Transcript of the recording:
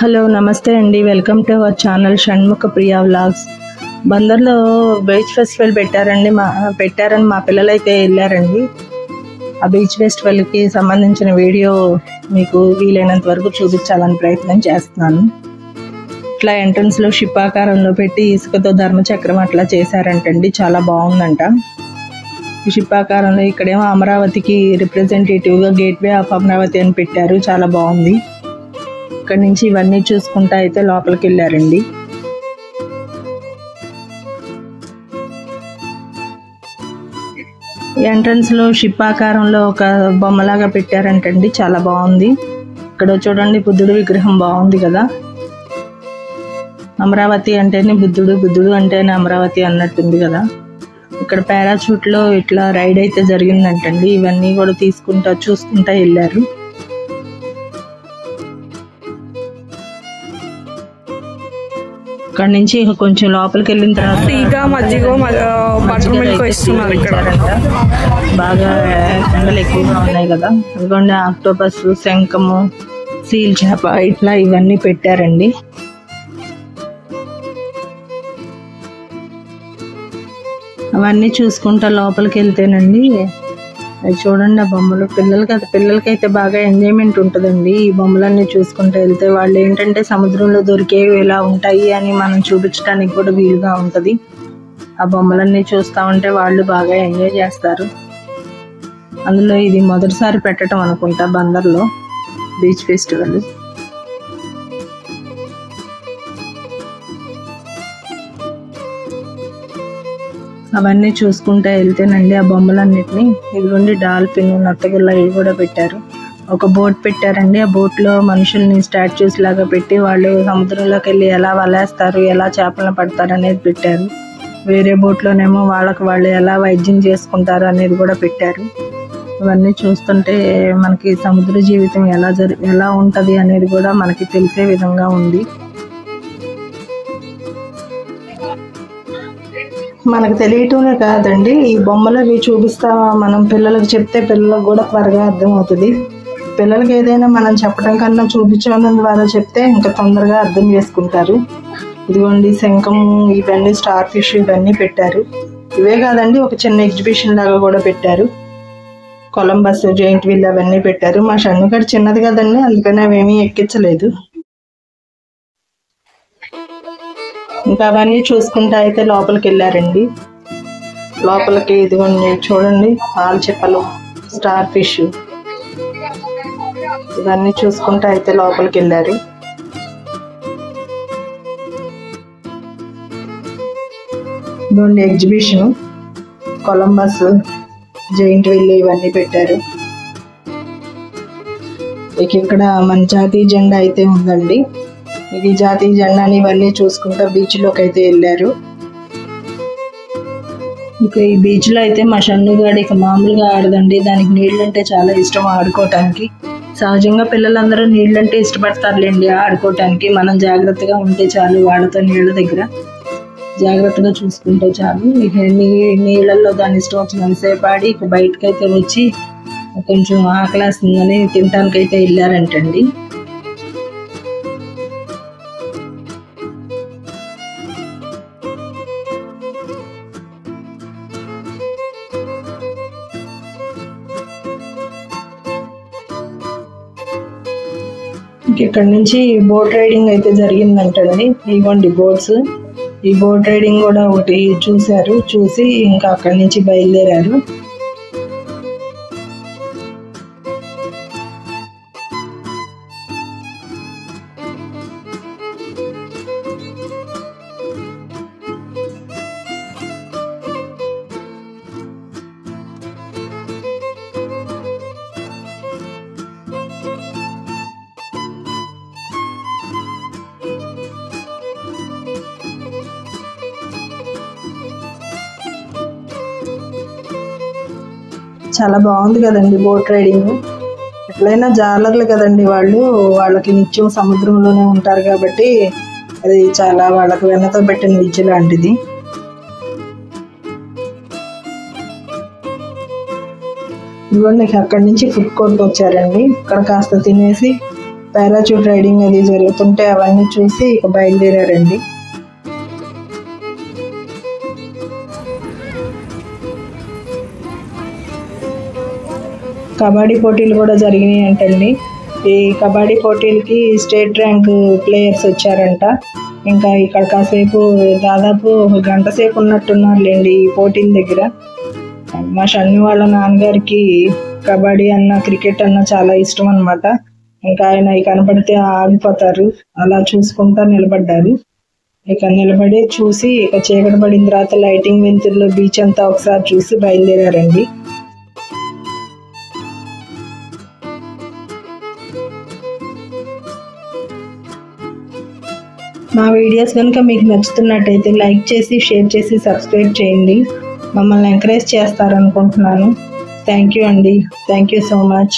Hello నమస్తే అండి, welcome to our channel Shanmukha Priya vlogs. బందర్లో బీచ్ ఫెస్టివల్ పెట్టారని మా పిల్లలు అయితే వెళ్ళారండి. ఆ బీచ్ ఫెస్టివల్కి సంబంధించిన వీడియో మీకు వీలైనంత వరకు చూపించాలని ప్రయత్నం చేస్తున్నాను. ఇట్లా ఎంట్రన్స్లో షిప్ ఆకారంలో పెట్టి ఇసుకతో ధర్మచక్రం అట్లా చేశారంటండి, చాలా బాగుందంట. ఈ షిప్ ఆకారంలో ఇక్కడేమో అమరావతికి రిప్రజెంటేటివ్గా గేట్వే ఆఫ్ అమరావతి అని పెట్టారు, చాలా బాగుంది. ఇక్కడ నుంచి ఇవన్నీ చూసుకుంటా అయితే లోపలికి వెళ్ళారండి. ఎంట్రన్స్ లో షిప్ ఆకారంలో ఒక బొమ్మలాగా పెట్టారంటండి, చాలా బాగుంది. ఇక్కడ చూడండి, బుద్ధుడు విగ్రహం బాగుంది కదా. అమరావతి అంటేనే బుద్ధుడు, బుద్ధుడు అంటేనే అమరావతి అన్నట్టుంది కదా. ఇక్కడ పారాషూట్ లో ఇట్లా రైడ్ అయితే జరిగిందంటండి. ఇవన్నీ కూడా చూసుకుంటా వెళ్ళారు. ఇక్కడ నుంచి కొంచెం లోపలికి వెళ్ళిన తర్వాత బాగా ఎండలు ఎక్కువగా ఉన్నాయి కదా. అందుకని ఆక్టోపస్, శంఖము, సీల్ చేప ఇట్లా ఇవన్నీ పెట్టారండి. అవన్నీ చూసుకుంటా లోపలికి వెళ్తేనండి, అది చూడండి ఆ బొమ్మలు. పిల్లలకైతే బాగా ఎంజాయ్మెంట్ ఉంటుందండి ఈ బొమ్మలన్నీ చూసుకుంటూ వెళ్తే. వాళ్ళు ఏంటంటే సముద్రంలో దొరికేవి ఇలా ఉంటాయి అని మనం చూపించడానికి కూడా వీలుగా ఉంటుంది. ఆ బొమ్మలన్నీ చూస్తూ ఉంటే వాళ్ళు బాగా ఎంజాయ్ చేస్తారు. అందులో ఇది మొదటిసారి పెట్టడం అనుకుంటా బందర్లో బీచ్ ఫెస్టివల్. అవన్నీ చూసుకుంటూ వెళ్తేనండి ఆ బొమ్మలన్నిటిని, ఇదిగోండి డాల్ఫిన్, నత్తగుల్ల ఇవి కూడా పెట్టారు. ఒక బోట్ పెట్టారండి. ఆ బోట్లో మనుషుల్ని స్టాచ్యూస్ లాగా పెట్టి వాళ్ళు సముద్రంలోకి వెళ్ళి ఎలా వలేస్తారు, ఎలా చేపలను పడతారు అనేది పెట్టారు. వేరే బోట్లోనేమో వాళ్ళు ఎలా వైద్యం చేసుకుంటారు అనేది కూడా పెట్టారు. ఇవన్నీ చూస్తుంటే మనకి సముద్ర జీవితం ఎలా ఉంటుంది అనేది కూడా మనకి తెలిసే విధంగా ఉంది. మనకు తెలియటమే కాదండి, ఈ బొమ్మలు అవి చూపిస్తా మనం పిల్లలకు చెప్తే పిల్లలకు కూడా త్వరగా అర్థమవుతుంది. పిల్లలకి ఏదైనా మనం చెప్పడం కన్నా చూపించడం ద్వారా చెప్తే ఇంకా తొందరగా అర్థం చేసుకుంటారు. ఇదిగోండి శంఖము, ఇవన్నీ స్టార్ ఫిష్ ఇవన్నీ పెట్టారు. ఇవే కాదండి, ఒక చిన్న ఎగ్జిబిషన్ లాగా కూడా పెట్టారు. కొలంబస్, జైంట్ వీల్ అవన్నీ పెట్టారు. మా షణ్ముఖ చిన్నది కదండి, అందుకని అవేమీ ఎక్కించలేదు. ఇంకా అవన్నీ చూసుకుంటా అయితే లోపలికి వెళ్ళారండి. లోపలికి ఇదిగోండి చూడండి, ఆల్చిప్పలు, స్టార్ ఫిష్ ఇవన్నీ చూసుకుంటా అయితే లోపలికి వెళ్ళారు. ఇదిగోండి ఎగ్జిబిషన్, కొలంబస్, జైంట్ వీల్ ఇవన్నీ పెట్టారు. ఇక్కడ మన జాతీయ జెండా అయితే ఉందండి. ఇది జాతీయ జెండాని ఇవన్నీ చూసుకుంటా బీచ్లోకి అయితే వెళ్ళారు. ఇక ఈ బీచ్లో అయితే మా షన్నుగాడు ఇక మామూలుగా ఆడదండి. దానికి నీళ్ళంటే చాలా ఇష్టం ఆడుకోవటానికి. సహజంగా పిల్లలందరూ నీళ్ళంటే ఇష్టపడతారులేండి ఆడుకోవటానికి. మనం జాగ్రత్తగా ఉంటే చాలు, వాళ్ళతో నీళ్ళ దగ్గర జాగ్రత్తగా చూసుకుంటే చాలు. ఇక నీళ్ళల్లో దాని ఇష్టం వచ్చినంతసేపు ఆడి ఇక బయటకైతే వచ్చి కొంచెం ఆకలేస్తుందని తినటానికైతే వెళ్ళారంటండి. ఇక్కడ నుంచి బోట్ రైడింగ్ అయితే జరిగిందంటండి. ఇవ్వండి బోట్స్. ఈ బోట్ రైడింగ్ కూడా ఒకటి చూసి ఇంకా అక్కడి నుంచి బయలుదేరారు. చాలా బాగుంది కదండి బోట్ రైడింగ్. ఎట్లయినా జాలర్లు కదండి వాళ్ళకి నిత్యం సముద్రంలోనే ఉంటారు కాబట్టి అది చాలా వాళ్ళకి వెన్నతో పెట్టిన విద్య లాంటిది. ఇవన్నీ అక్కడి నుంచి ఫుడ్ కోర్ట్ వచ్చారండి. ఇక్కడ కాస్త తినేసి పారాచూట్ రైడింగ్ అది జరుగుతుంటే అవన్నీ చూసి ఇక బయలుదేరారండి. కబడ్డీ పోటీలు కూడా జరిగినాయి అంటండి. ఈ కబడ్డీ పోటీలకి స్టేట్ ర్యాంక్ ప్లేయర్స్ వచ్చారంట. ఇంకా ఇక్కడ కాసేపు దాదాపు 1 గంట సేపు ఉన్నట్టున్నారులేండి ఈ పోటీల దగ్గర. మా షన్ను వాళ్ళ నాన్నగారికి కబడ్డీ అన్న క్రికెట్ అన్న చాలా ఇష్టం అనమాట. ఇంకా ఆయన కనపడితే ఆగిపోతారు, అలా చూసుకుంటా నిలబడ్డారు. ఇక నిలబడి చూసి ఇక చీకటి పడిన తర్వాత లైటింగ్ వెంతుల్లో బీచ్ అంతా ఒకసారి చూసి బయలుదేరారండి. మా వీడియోస్ కనుక మీకు నచ్చుతున్నట్టయితే లైక్ చేసి, షేర్ చేసి, సబ్స్క్రైబ్ చేయండి. మమ్మల్ని ఎంకరేజ్ చేస్తారనుకుంటున్నాను. థ్యాంక్ యూ అండి. Thank you so much.